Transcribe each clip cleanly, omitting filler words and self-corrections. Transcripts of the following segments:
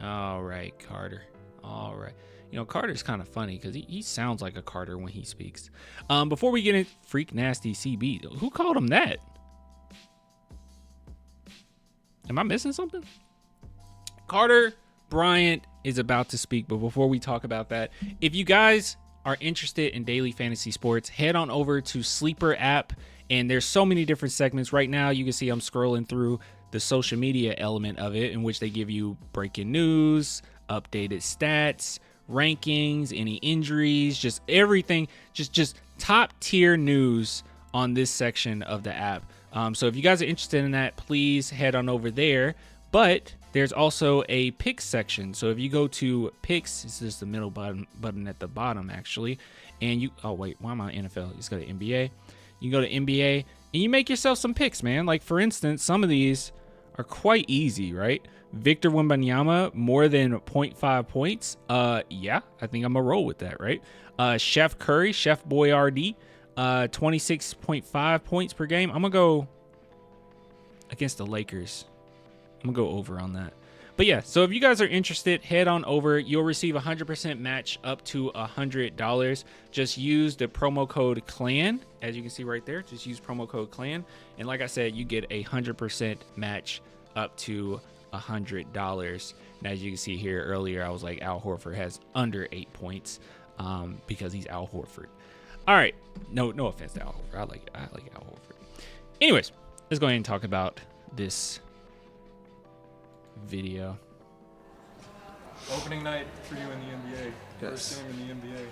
All right, Carter. All right. You know, Carter's kind of funny because he sounds like a Carter when he speaks. Before we get in, Freak Nasty CB. Who called him that? Am I missing something? Carter Bryant is about to speak, but before we talk about that, if you guys are interested in daily fantasy sports, head on over to Sleeper app, and there's so many different segments. Right now, you can see I'm scrolling through the social media element of it, in which they give you breaking news, updated stats, rankings, any injuries, just everything, just top tier news on this section of the app. So if you guys are interested in that, please head on over there. But there's also a picks section. So if you go to picks, this is the middle button at the bottom actually, and you, oh wait, why am I NFL? Let's go to NBA. You can go to NBA and you make yourself some picks, man. Like for instance, some of these are quite easy, right? Victor Wembanyama, more than 0.5 points. Yeah, I think I'm gonna roll with that, right? Chef Curry, Chef Boyardee, 26.5 points per game. I'm gonna go against the Lakers. I'm gonna go over on that. But yeah, so if you guys are interested, head on over. You'll receive 100% match up to $100. Just use the promo code CLAN, as you can see right there. Just use promo code CLAN, and like I said, you get 100% match up to $100. And as you can see here earlier, I was like, Al Horford has under 8 points because he's Al Horford. All right, no offense to Al Horford. I like Al Horford. Anyways, let's go ahead and talk about this video. Opening night for you in the NBA. Yes. First game in the NBA.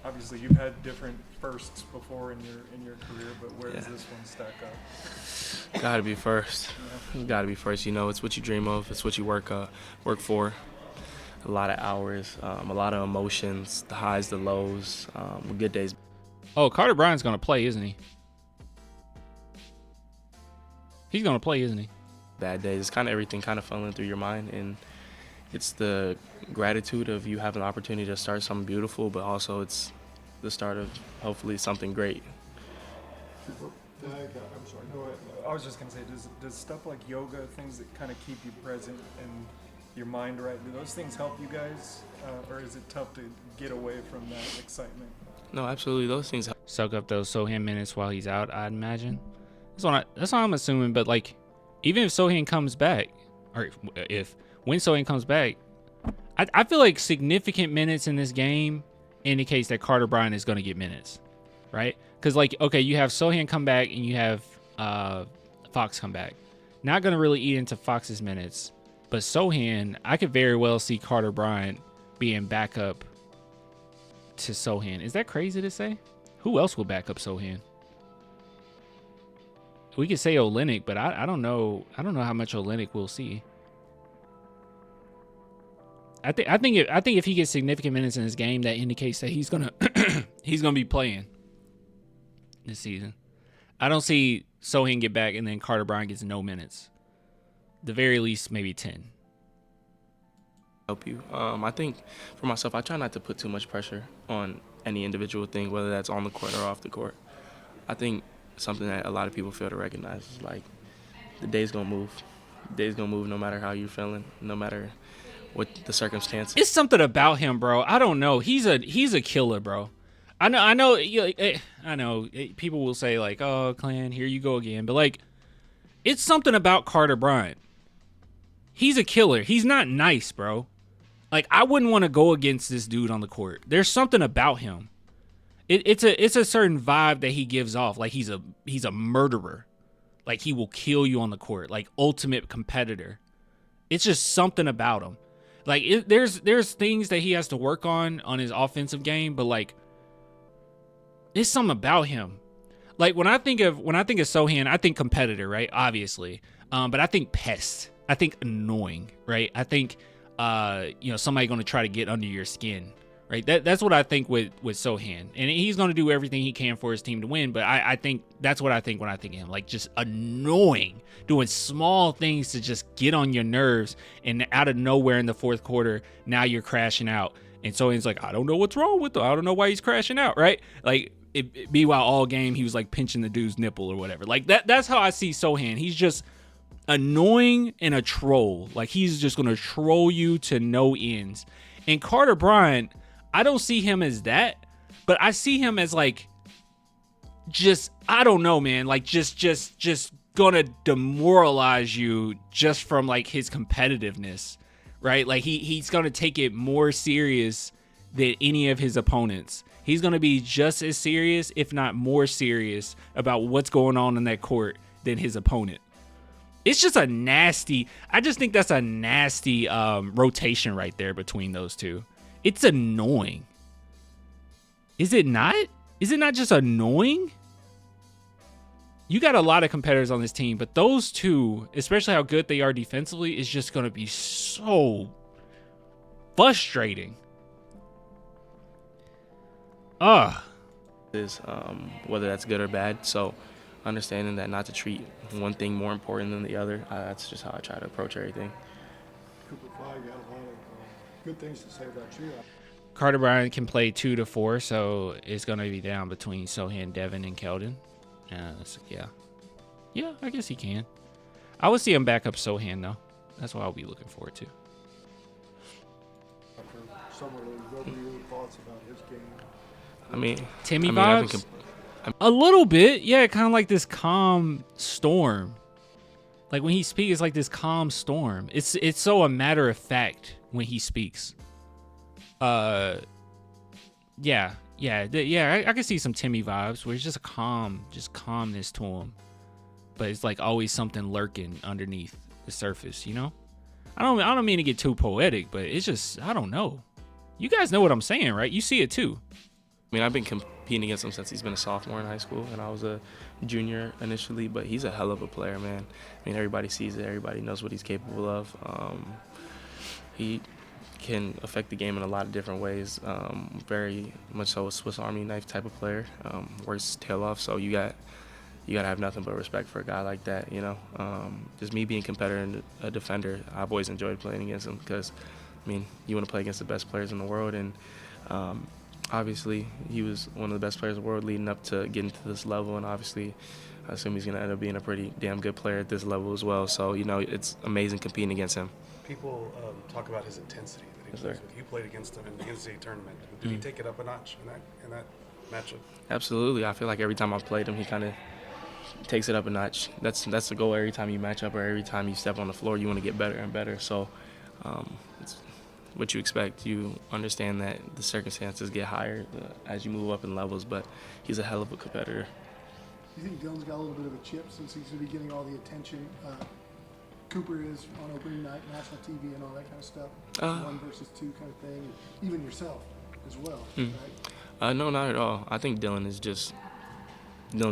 Obviously, you've had different firsts before in your career, but where does this one stack up? Gotta be first. Yeah. Gotta be first. You know, it's what you dream of. It's what you work for. A lot of hours, a lot of emotions, the highs, the lows, good days. Oh, Carter Bryant's gonna play, isn't he? He's gonna play, isn't he? Bad days. It's kind of everything kind of funneling through your mind, and it's the gratitude of you having the opportunity to start something beautiful, but also it's the start of hopefully something great. I'm sorry. Go ahead. I was just gonna say, does stuff like yoga, things that kind of keep you present and your mind right, do those things help you guys, or is it tough to get away from that excitement? No, absolutely. Those things help. Soak up those Sohan minutes while he's out, I'd imagine. That's what I'm assuming. But like, even if Sohan comes back, or when Sohan comes back, I feel like significant minutes in this game indicates that Carter Bryant is going to get minutes, right? Because like, okay, you have Sohan come back and you have Fox come back. Not going to really eat into Fox's minutes, but Sohan, I could very well see Carter Bryant being backup to Sohan. Is that crazy to say? Who else will back up Sohan? We could say Olynyk, but I don't know. I don't know how much Olynyk we'll see. I think if he gets significant minutes in his game, that indicates that he's gonna be playing this season. I don't see Sohan get back and then Carter Bryant gets no minutes. The very least, maybe 10. Help you. I think for myself, I try not to put too much pressure on any individual thing, whether that's on the court or off the court. I think something that a lot of people fail to recognize is like the day's gonna move. The day's gonna move no matter how you're feeling, no matter what the circumstances. It's something about him, bro. I don't know. He's a killer, bro. I know. I know. People will say like, "Oh, Clan, here you go again," but like, it's something about Carter Bryant. He's a killer. He's not nice, bro. Like, I wouldn't want to go against this dude on the court. There's something about him. It's a certain vibe that he gives off. Like he's a murderer. Like he will kill you on the court. Like ultimate competitor. It's just something about him. Like there's things that he has to work on his offensive game, but like it's something about him. Like when I think of Sohan, I think competitor, right? Obviously, but I think pest. I think annoying, right? I think somebody going to try to get under your skin. Right, that's what I think with Sohan, and he's going to do everything he can for his team to win. But I think that's what I think when I think of him, like just annoying, doing small things to just get on your nerves, and out of nowhere in the fourth quarter, now you're crashing out, and Sohan's like, I don't know what's wrong with him, I don't know why he's crashing out, right? Like meanwhile all game he was like pinching the dude's nipple or whatever. Like that's how I see Sohan. He's just annoying and a troll. Like, he's just going to troll you to no ends. And Carter Bryant, I don't see him as that, but I see him as like, just, I don't know, man, like just gonna demoralize you just from like his competitiveness, right? Like he's gonna take it more serious than any of his opponents. He's gonna be just as serious, if not more serious, about what's going on in that court than his opponent. It's just a nasty, I just think that's a nasty rotation right there between those two. It's annoying. Is it not? Is it not just annoying? You got a lot of competitors on this team, but those two, especially how good they are defensively, is just going to be so frustrating. Is whether that's good or bad. So understanding that not to treat one thing more important than the other, that's just how I try to approach everything. Cooper Fly got a lot of good things to say about you. Carter Bryant can play 2 to 4, so it's going to be down between Sohan, Devin, and Keldon. Yeah, I guess he can. I would see him back up Sohan, though. That's what I'll be looking forward to. For Summer League, what were your thoughts about his game? I mean, Timmy vibes? A little bit. Yeah, kind of like this calm storm. Like when he speaks, it's like this calm storm. It's so a matter of fact when he speaks. I can see some Timmy vibes where it's just calmness to him. But it's like always something lurking underneath the surface, you know? I don't mean to get too poetic, but it's just, I don't know. You guys know what I'm saying, right? You see it too. I mean, I've been competing against him since he's been a sophomore in high school, and I was a junior initially, but he's a hell of a player, man. I mean, everybody sees it. Everybody knows what he's capable of. He can affect the game in a lot of different ways. Very much so a Swiss Army knife type of player. Works his tail off, so you got to have nothing but respect for a guy like that, you know. Just me being a competitor and a defender, I've always enjoyed playing against him because, I mean, you want to play against the best players in the world, and obviously he was one of the best players in the world leading up to getting to this level, and obviously I assume he's going to end up being a pretty damn good player at this level as well. So, you know, it's amazing competing against him. People talk about his intensity that he plays with. You played against him in the NCAA tournament. Did he take it up a notch in that matchup? Absolutely. I feel like every time I've played him, he kind of takes it up a notch. That's the goal. Every time you match up or every time you step on the floor, you want to get better and better. So it's what you expect. You understand that the circumstances get higher as you move up in levels, but he's a hell of a competitor. Do you think Dylan's got a little bit of a chip since he's going to be getting all the attention Cooper is on opening night, national TV, and all that kind of stuff? 1 versus 2 kind of thing, and even yourself as well, right? No, not at all. I think Dylan's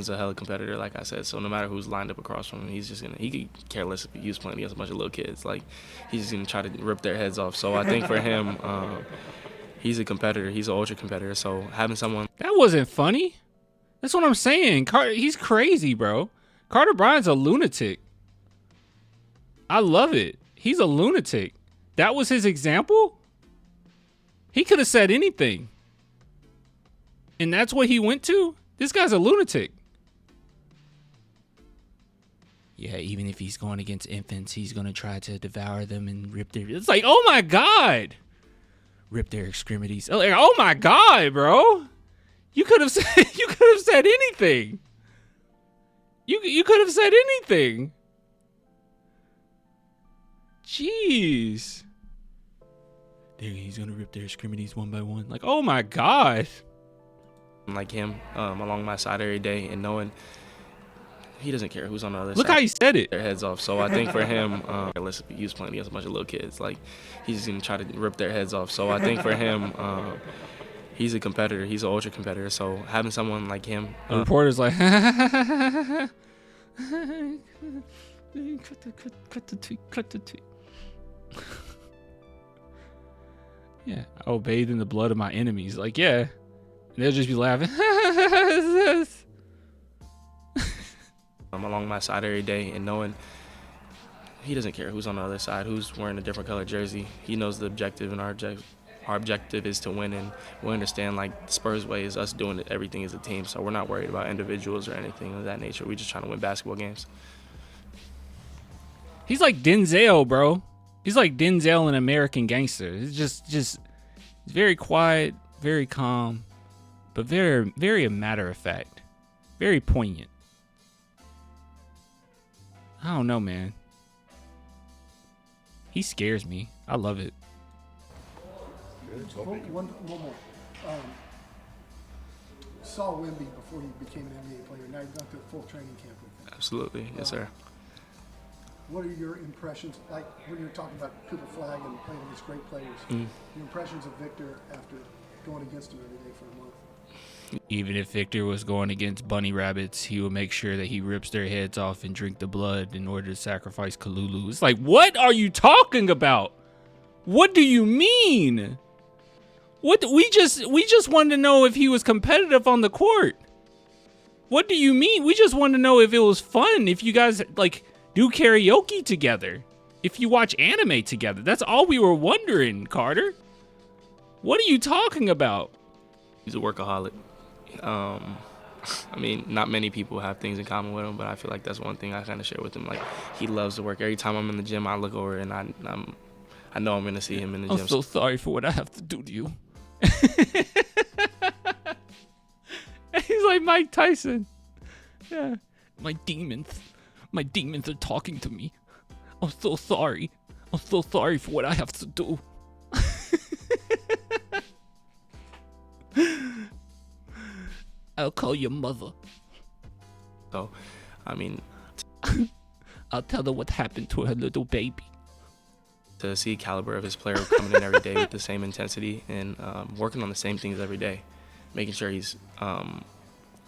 a hell of a competitor, like I said. So no matter who's lined up across from him, he could care less if he was playing against a bunch of little kids. Like, he's just gonna try to rip their heads off. So I think for him, he's a competitor. He's an ultra competitor. So having someone That wasn't funny. That's what I'm saying. He's crazy, bro. Carter Bryant's a lunatic. I love it. He's a lunatic. That was his example? He could have said anything. And that's what he went to? This guy's a lunatic. Yeah, even if he's going against infants, he's going to try to devour them and rip their... It's like, oh my God. Rip their extremities. Oh my God, bro. You could have said anything. You could have said anything. Jeez. He's going to rip their extremities one by one. Like, oh my God. like him along my side every day and knowing he doesn't care who's on the other side. Look how he said it. Their heads off. So I think for him, he was playing against a bunch of little kids. Like, he's just going to try to rip their heads off. So I think for him, he's a competitor. He's an ultra competitor. So having someone like him. The reporter's like, cut the tweet. Yeah, I'll bathe in the blood of my enemies. Like, yeah. And they'll just be laughing. I'm along my side every day and knowing he doesn't care who's on the other side, who's wearing a different color jersey. He knows the objective, and our objective is to win, and we understand, like, the Spurs way is us doing everything as a team, so we're not worried about individuals or anything of that nature. We're just trying to win basketball games. He's like Denzel, bro. He's like Denzel in American Gangster. It's just very quiet, very calm, but very, very a matter of fact, very poignant. I don't know, man. He scares me. I love it. One more. Saw Wemby before he became an NBA player. Now you've gone through a full training camp with him. Absolutely, yes, sir. What are your impressions, like when you're talking about Cooper Flag and playing against great players, your impressions of Victor after going against him every day for a month? Even if Victor was going against bunny rabbits, he would make sure that he rips their heads off and drink the blood in order to sacrifice Kalulu. It's like, what are you talking about? What do you mean? What we just wanted to know if he was competitive on the court. What do you mean? We just wanted to know if it was fun, if you guys like do karaoke together, if you watch anime together. That's all we were wondering, Carter. What are you talking about? He's a workaholic. I mean, not many people have things in common with him, but I feel like that's one thing I kind of share with him. Like, he loves to work. Every time I'm in the gym, I look over and I know I'm going to see him in the gym. I'm so sorry for what I have to do to you. He's like Mike Tyson. Yeah. My demons are talking to me. I'm so sorry. I'm so sorry for what I have to do. I'll call your mother. So, I mean, I'll tell her what happened to her little baby. to see caliber of his player coming in every day with the same intensity and working on the same things every day, making sure he's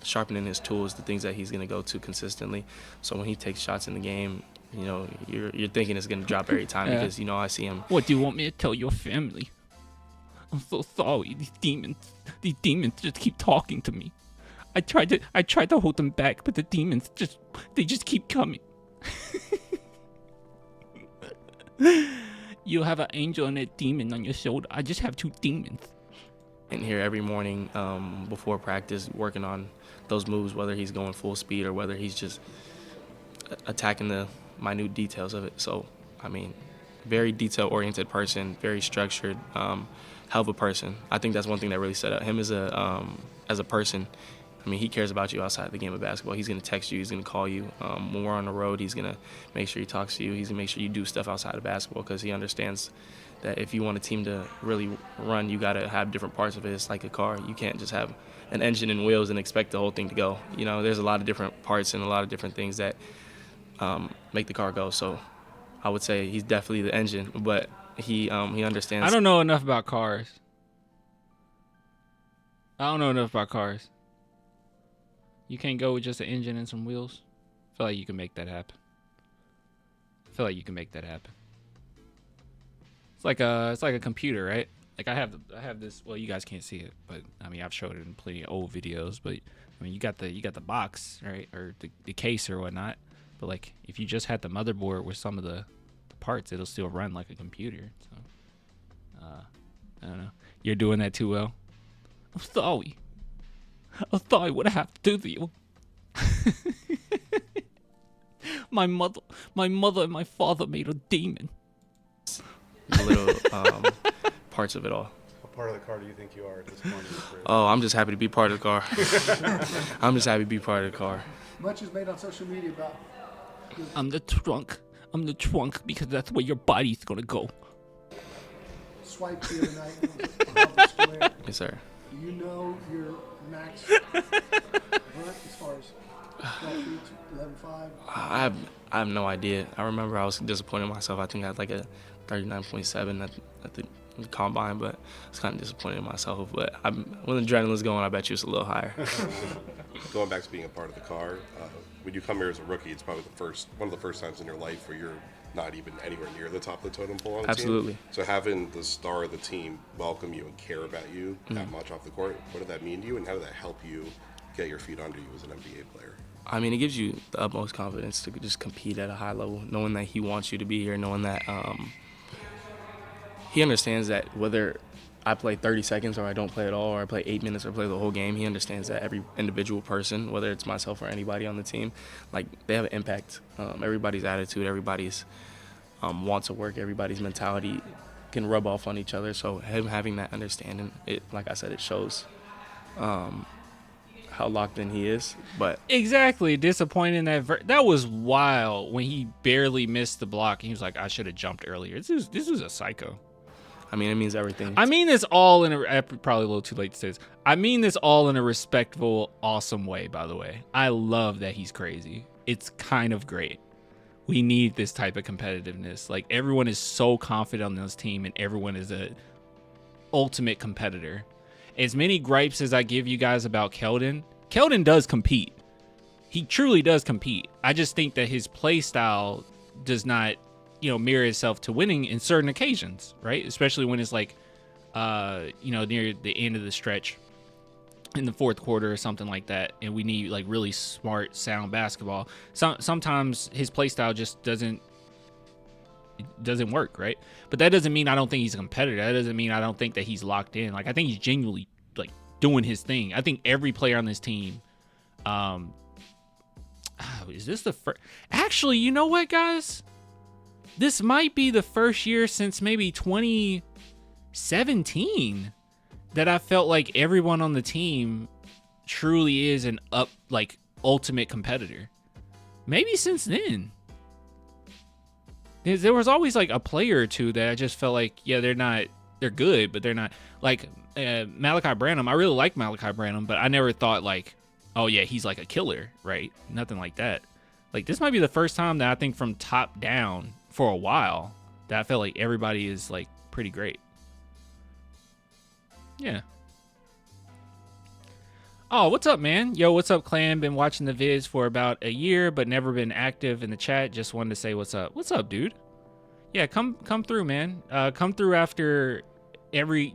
sharpening his tools, the things that he's going to go to consistently. So when he takes shots in the game, you know, you're thinking it's going to drop every time because, you know, I see him. What do you want me to tell your family? I'm so sorry. These demons just keep talking to me. I tried to hold them back, but the demons just keep coming. You have an angel and a demon on your shoulder. I just have two demons. In here every morning before practice, working on those moves, whether he's going full speed or whether he's just attacking the minute details of it. So, I mean, very detail-oriented person, very structured, hell of a person. I think that's one thing that really set up him as a person. I mean, he cares about you outside the game of basketball. He's going to text you. He's going to call you. When we're on the road, he's going to make sure he talks to you. He's going to make sure you do stuff outside of basketball because he understands that if you want a team to really run, you got to have different parts of it. It's like a car. You can't just have an engine and wheels and expect the whole thing to go. You know, there's a lot of different parts and a lot of different things that make the car go. So I would say he's definitely the engine, but he understands. I don't know enough about cars. You can't go with just an engine and some wheels. I feel like you can make that happen. It's like a computer, right? Like I have this. Well, you guys can't see it, but I mean I've showed it in plenty of old videos. But I mean you got the box, right, or the case or whatnot. But like if you just had the motherboard with some of the parts, it'll still run like a computer. So I don't know. You're doing that too well. I'm sorry what I have to do to you. My mother and my father made a demon. The little parts of it all. What part of the car do you think you are at this point in your career? Oh, I'm just happy to be part of the car. I'm just happy to be part of the car. Much is made on social media about. I'm the trunk because that's where your body's gonna go. Swipe the other night on the square. Yes, sir. Do you know your max vert as far as 12 feet, 11.5? I have no idea. I remember I was disappointed in myself. I think I had like a 39.7 at the combine, but I was kind of disappointed in myself. But when the adrenaline's going, I bet you it's a little higher. Going back to being a part of the car, when you come here as a rookie, it's probably one of the first times in your life where you're not even anywhere near the top of the totem pole on the Absolutely. team. So having the star of the team welcome you and care about you that much off the court, what did that mean to you, and how did that help you get your feet under you as an NBA player? I mean, it gives you the utmost confidence to just compete at a high level, knowing that he wants you to be here, knowing that he understands that whether I play 30 seconds or I don't play at all, or I play 8 minutes or play the whole game. He understands that every individual person, whether it's myself or anybody on the team, like, they have an impact. Everybody's attitude, everybody's want to work, everybody's mentality can rub off on each other. So him having that understanding, it, like I said, it shows how locked in he is. But exactly, disappointing that was wild when he barely missed the block and he was like, I should have jumped earlier. This was a psycho. I mean, it means everything. I mean this all in a, probably a little too late to say this. I mean this all in a respectful, awesome way, by the way. I love that he's crazy. It's kind of great. We need this type of competitiveness. Like, everyone is so confident on this team and everyone is a ultimate competitor. As many gripes as I give you guys about Keldon does compete. He truly does compete. I just think that his play style does not, mirror itself to winning in certain occasions, right? Especially when it's like, near the end of the stretch in the fourth quarter or something like that, and we need like really smart, sound basketball. Sometimes his play style just doesn't work, right? But that doesn't mean I don't think he's a competitor. That doesn't mean I don't think that he's locked in. Like, I think he's genuinely like doing his thing. I think every player on this team, is this the first? Actually, you know what, guys? This might be the first year since maybe 2017 that I felt like everyone on the team truly is an ultimate competitor. Maybe since then. There was always like a player or two that I just felt like, yeah, they're good, but they're not. Like Malachi Branham. I really like Malachi Branham, but I never thought like, oh yeah, he's like a killer, right? Nothing like that. Like, this might be the first time that I think from top down for a while that I felt like everybody is like pretty great. Yeah. Oh, what's up, man? Yo, what's up, clan? Been watching the vids for about a year, but never been active in the chat. Just wanted to say what's up. What's up, dude? Yeah, come through, man. Come through after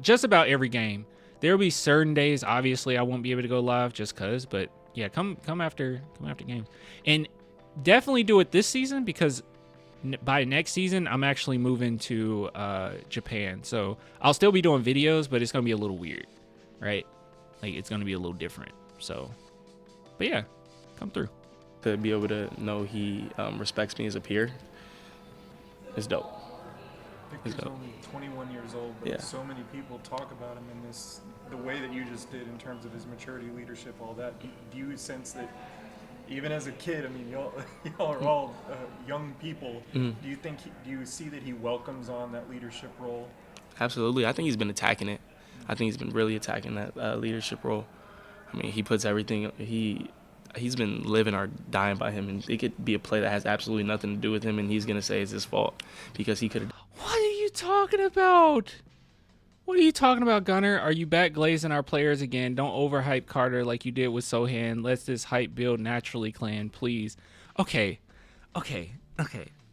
just about every game. There'll be certain days, obviously, I won't be able to go live just cause, but yeah, come after games. And definitely do it this season, because by next season, I'm actually moving to Japan. So I'll still be doing videos, but it's going to be a little weird, right? Like, it's going to be a little different. So, but yeah, come through. To be able to know he respects me as a peer is dope. Victor's only 21 years old, but Yeah. so many people talk about him in the way that you just did in terms of his maturity, leadership, all that. Do you sense that even as a kid, I mean, y'all are all young people. Mm-hmm. Do you see that he welcomes on that leadership role? Absolutely. I think he's been attacking it. I think he's been really attacking that leadership role. I mean, he puts everything. He's been living or dying by him, and it could be a play that has absolutely nothing to do with him, and he's gonna say it's his fault because he could have. What are you talking about? What are you talking about, Gunner? Are you back glazing our players again? Don't overhype Carter like you did with Sohan. Let this hype build naturally, clan, please. Okay.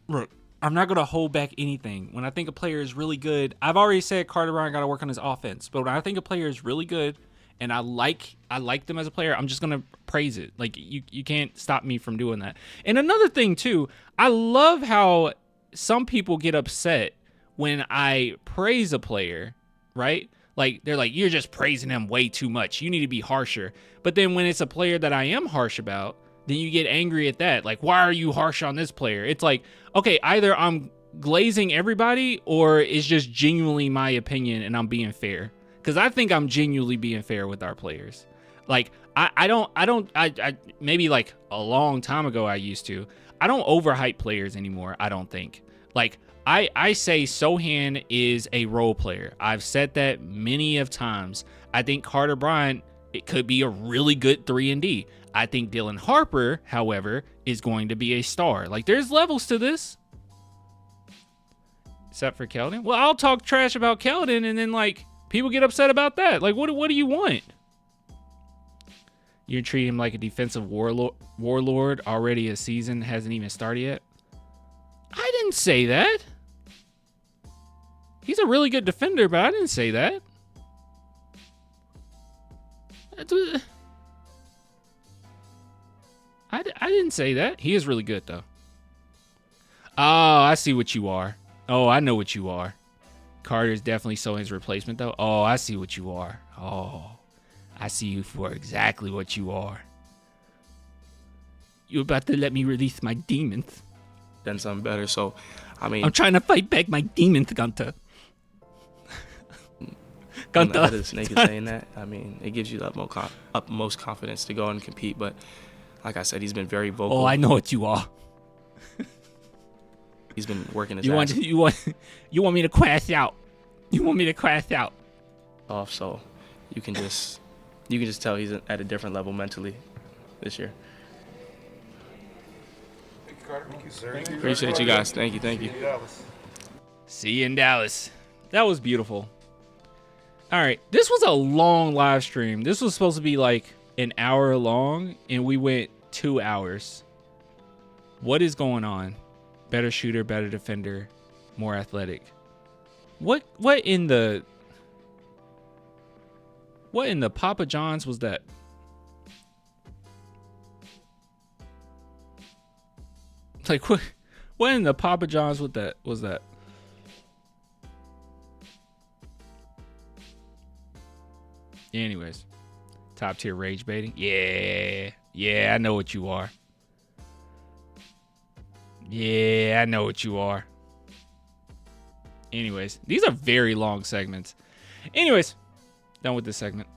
Look, I'm not going to hold back anything. When I think a player is really good, I've already said Carter Bryant got to work on his offense. But when I think a player is really good and I like them as a player, I'm just going to praise it. Like, you can't stop me from doing that. And another thing, too, I love how some people get upset when I praise a player, right? Like, they're like, you're just praising him way too much. You need to be harsher. But then when it's a player that I am harsh about, then you get angry at that. Like, why are you harsh on this player? It's like, okay, either I'm glazing everybody or it's just genuinely my opinion and I'm being fair. Because I think I'm genuinely being fair with our players. Like, I maybe like a long time ago I used to. I don't overhype players anymore, I don't think. Like, I say Sohan is a role player. I've said that many of times. I think Carter Bryant, it could be a really good 3-and-D. I think Dylan Harper, however, is going to be a star. Like, there's levels to this. Except for Keldon. Well, I'll talk trash about Keldon and then, like, people get upset about that. Like, what do you want? You treat him like a defensive warlord already. A season hasn't even started yet. I didn't say that. He's a really good defender, but I didn't say that. I didn't say that. He is really good, though. Oh, I see what you are. Oh, I know what you are. Carter's definitely Sohan's replacement, though. Oh, I see what you are. Oh, I see you for exactly what you are. You about to let me release my demons? Done something better. So, I mean, I'm trying to fight back my demons, Gunter. on the head of the snake is saying that. I mean, it gives you the utmost confidence to go and compete. But like I said, he's been very vocal. Oh, I know what you are. He's been working his You ass want me to crash out? You want me to crash out? off. So you can just tell he's at a different level mentally this year. Thank you, Carter. Thank you, sir. Appreciate you guys. Thank you. See you in Dallas. That was beautiful. All right, this was a long live stream. This was supposed to be like an hour long, and we went 2 hours. What is going on? Better shooter, better defender, more athletic. What in the Papa John's was that? Like what in the Papa John's was that? Anyways, top tier rage baiting. Yeah, I know what you are. Yeah, I know what you are. Anyways, these are very long segments. Anyways, done with this segment.